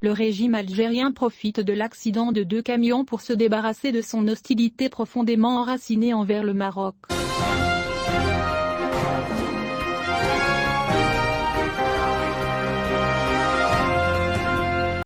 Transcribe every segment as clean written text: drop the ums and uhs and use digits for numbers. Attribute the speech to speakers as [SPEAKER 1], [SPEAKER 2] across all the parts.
[SPEAKER 1] Le régime algérien profite de l'accident de 2 camions pour se débarrasser de son hostilité profondément enracinée envers le Maroc.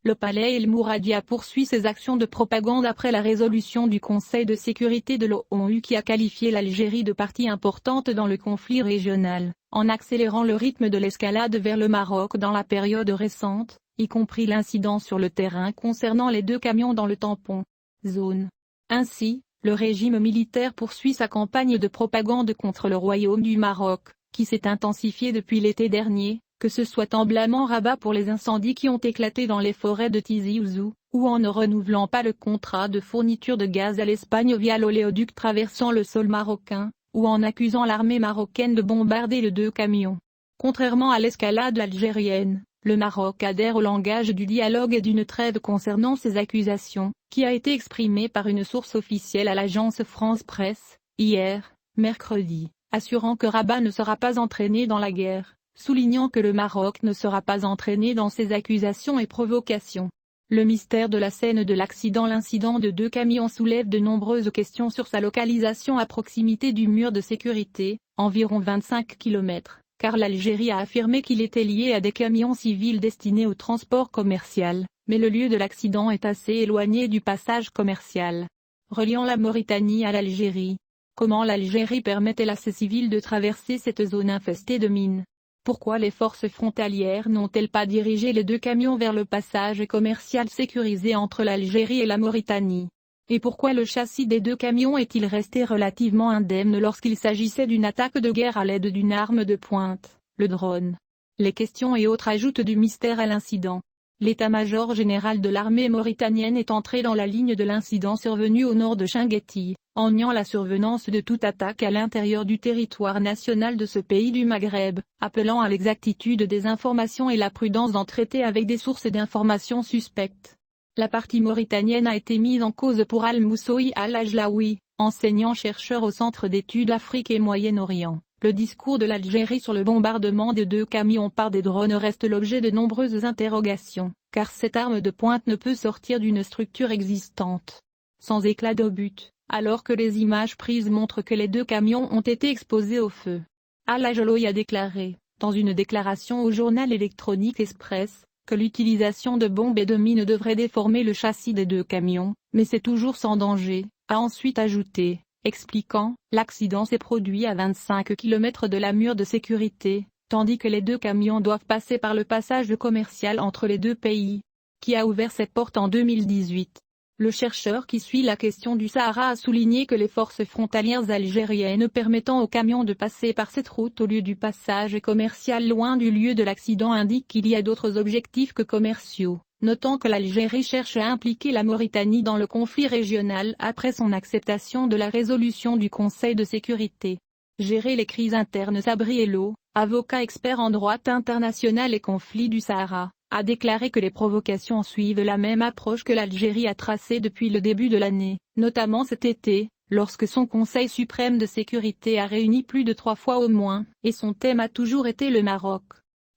[SPEAKER 1] Le palais El Mouradia poursuit ses actions de propagande après la résolution du Conseil de sécurité de l'ONU qui a qualifié l'Algérie de partie importante dans le conflit régional, en accélérant le rythme de l'escalade vers le Maroc dans la période récente, y compris l'incident sur le terrain concernant les 2 camions dans le tampon zone. Ainsi, le régime militaire poursuit sa campagne de propagande contre le Royaume du Maroc, qui s'est intensifiée depuis l'été dernier, que ce soit en blâmant Rabat pour les incendies qui ont éclaté dans les forêts de Tizi Ouzou, ou en ne renouvelant pas le contrat de fourniture de gaz à l'Espagne via l'oléoduc traversant le sol marocain, ou en accusant l'armée marocaine de bombarder les 2 camions. Contrairement à l'escalade algérienne, le Maroc adhère au langage du dialogue et d'une trêve concernant ces accusations, qui a été exprimée par une source officielle à l'agence France Presse, hier, mercredi, assurant que Rabat ne sera pas entraîné dans la guerre, soulignant que le Maroc ne sera pas entraîné dans ces accusations et provocations. Le mystère de la scène de l'accident. L'incident de 2 camions soulève de nombreuses questions sur sa localisation à proximité du mur de sécurité, environ 25 km, car l'Algérie a affirmé qu'il était lié à des camions civils destinés au transport commercial, mais le lieu de l'accident est assez éloigné du passage commercial reliant la Mauritanie à l'Algérie. Comment l'Algérie permet-elle à ses civils de traverser cette zone infestée de mines? Pourquoi les forces frontalières n'ont-elles pas dirigé les 2 camions vers le passage commercial sécurisé entre l'Algérie et la Mauritanie? Et pourquoi le châssis des 2 camions est-il resté relativement indemne lorsqu'il s'agissait d'une attaque de guerre à l'aide d'une arme de pointe, le drone? Les questions et autres ajoutent du mystère à l'incident. L'état-major général de l'armée mauritanienne est entré dans la ligne de l'incident survenu au nord de Chinguetti, en niant la survenance de toute attaque à l'intérieur du territoire national de ce pays du Maghreb, appelant à l'exactitude des informations et la prudence d'en traiter avec des sources d'informations suspectes. La partie mauritanienne a été mise en cause pour Al-Moussoui Al-Ajlaoui, enseignant-chercheur au Centre d'études Afrique et Moyen-Orient. Le discours de l'Algérie sur le bombardement de 2 camions par des drones reste l'objet de nombreuses interrogations, car cette arme de pointe ne peut sortir d'une structure existante sans éclat d'obus, alors que les images prises montrent que les 2 camions ont été exposés au feu. Al-Ajlaoui a déclaré, dans une déclaration au journal électronique Express, que l'utilisation de bombes et de mines devrait déformer le châssis des 2 camions, mais c'est toujours sans danger, a ensuite ajouté, expliquant, l'accident s'est produit à 25 km de la mur de sécurité, tandis que les 2 camions doivent passer par le passage commercial entre les 2 pays, qui a ouvert ses portes en 2018. Le chercheur qui suit la question du Sahara a souligné que les forces frontalières algériennes permettant aux camions de passer par cette route au lieu du passage commercial loin du lieu de l'accident indiquent qu'il y a d'autres objectifs que commerciaux, notant que l'Algérie cherche à impliquer la Mauritanie dans le conflit régional après son acceptation de la résolution du Conseil de sécurité. Gérer les crises internes. Sabri Hello, avocat expert en droit international et conflits du Sahara, a déclaré que les provocations suivent la même approche que l'Algérie a tracée depuis le début de l'année, notamment cet été, lorsque son Conseil suprême de sécurité a réuni plus de 3 fois au moins, et son thème a toujours été le Maroc.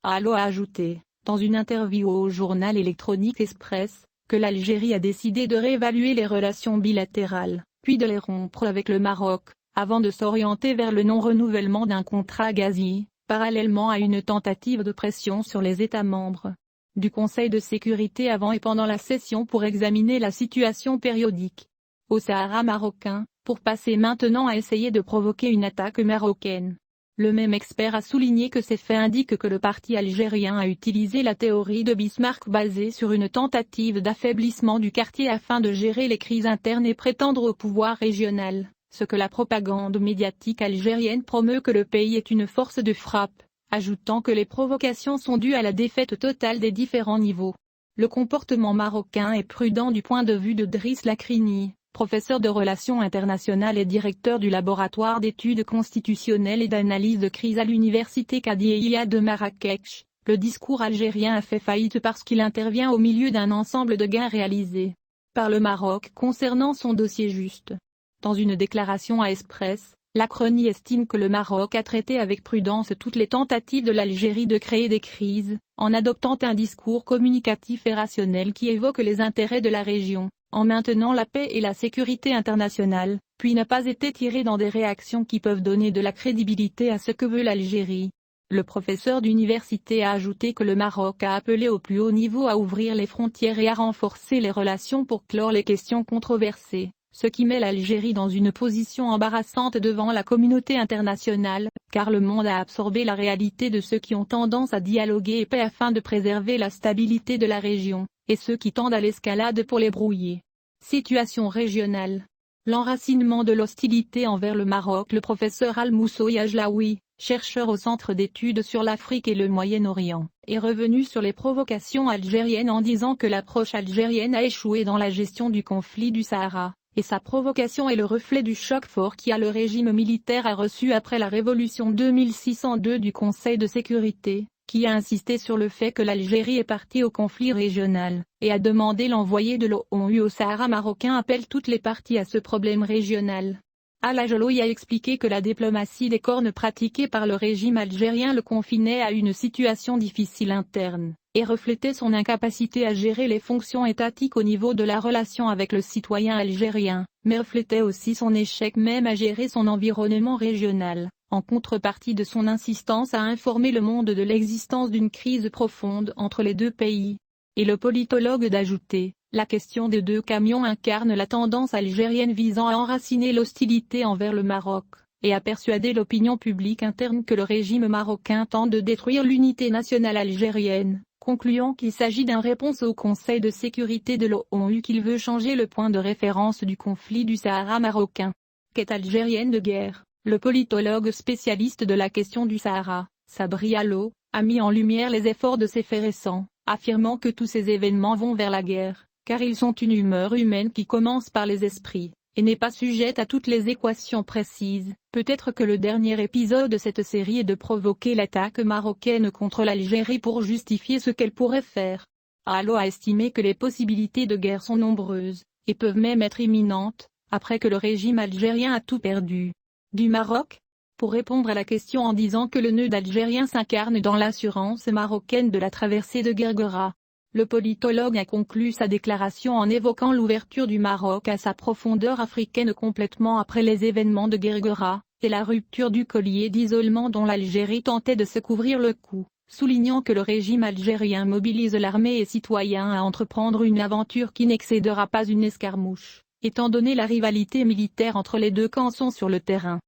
[SPEAKER 1] Hello a ajouté, dans une interview au journal électronique Express, que l'Algérie a décidé de réévaluer les relations bilatérales, puis de les rompre avec le Maroc, avant de s'orienter vers le non-renouvellement d'un contrat gazier, parallèlement à une tentative de pression sur les États membres du Conseil de sécurité avant et pendant la session pour examiner la situation périodique au Sahara marocain, pour passer maintenant à essayer de provoquer une attaque marocaine. Le même expert a souligné que ces faits indiquent que le parti algérien a utilisé la théorie de Bismarck basée sur une tentative d'affaiblissement du quartier afin de gérer les crises internes et prétendre au pouvoir régional, ce que la propagande médiatique algérienne promeut que le pays est une force de frappe, ajoutant que les provocations sont dues à la défaite totale des différents niveaux. Le comportement marocain est prudent du point de vue de Driss Lakrini, professeur de relations internationales et directeur du laboratoire d'études constitutionnelles et d'analyse de crise à l'université Qadiyya de Marrakech. Le discours algérien a fait faillite parce qu'il intervient au milieu d'un ensemble de gains réalisés par le Maroc concernant son dossier juste. Dans une déclaration à Express, Lacroni estime que le Maroc a traité avec prudence toutes les tentatives de l'Algérie de créer des crises, en adoptant un discours communicatif et rationnel qui évoque les intérêts de la région, en maintenant la paix et la sécurité internationale, puis n'a pas été tiré dans des réactions qui peuvent donner de la crédibilité à ce que veut l'Algérie. Le professeur d'université a ajouté que le Maroc a appelé au plus haut niveau à ouvrir les frontières et à renforcer les relations pour clore les questions controversées, ce qui met l'Algérie dans une position embarrassante devant la communauté internationale, car le monde a absorbé la réalité de ceux qui ont tendance à dialoguer et paix afin de préserver la stabilité de la région, et ceux qui tendent à l'escalade pour les brouiller. Situation régionale. L'enracinement de l'hostilité envers le Maroc. Le professeur Al-Moussoui Ajlaoui, chercheur au Centre d'études sur l'Afrique et le Moyen-Orient, est revenu sur les provocations algériennes en disant que l'approche algérienne a échoué dans la gestion du conflit du Sahara, et sa provocation est le reflet du choc fort qui a le régime militaire a reçu après la révolution 2602 du Conseil de sécurité, qui a insisté sur le fait que l'Algérie est partie au conflit régional, et a demandé l'envoyé de l'ONU au Sahara marocain appelle toutes les parties à ce problème régional. Al-Ajlaoui a expliqué que la diplomatie des cornes pratiquée par le régime algérien le confinait à une situation difficile interne, et reflétait son incapacité à gérer les fonctions étatiques au niveau de la relation avec le citoyen algérien, mais reflétait aussi son échec même à gérer son environnement régional, en contrepartie de son insistance à informer le monde de l'existence d'une crise profonde entre les deux pays. Et le politologue d'ajouter, la question des deux camions incarne la tendance algérienne visant à enraciner l'hostilité envers le Maroc, et à persuader l'opinion publique interne que le régime marocain tente de détruire l'unité nationale algérienne, concluant qu'il s'agit d'une réponse au Conseil de sécurité de l'ONU qu'il veut changer le point de référence du conflit du Sahara marocain. Quête algérienne de guerre. Le politologue spécialiste de la question du Sahara, Sabri Allo, a mis en lumière les efforts de ces faits récents, affirmant que tous ces événements vont vers la guerre, car ils sont une humeur humaine qui commence par les esprits, et n'est pas sujette à toutes les équations précises. Peut-être que le dernier épisode de cette série est de provoquer l'attaque marocaine contre l'Algérie pour justifier ce qu'elle pourrait faire. Allo a estimé que les possibilités de guerre sont nombreuses, et peuvent même être imminentes, après que le régime algérien a tout perdu. Du Maroc ? Pour répondre à la question en disant que le nœud algérien s'incarne dans l'assurance marocaine de la traversée de Guerguera. Le politologue a conclu sa déclaration en évoquant l'ouverture du Maroc à sa profondeur africaine complètement après les événements de Guerguera, et la rupture du collier d'isolement dont l'Algérie tentait de se couvrir le cou, soulignant que le régime algérien mobilise l'armée et citoyens à entreprendre une aventure qui n'excédera pas une escarmouche, étant donné la rivalité militaire entre les deux camps sont sur le terrain.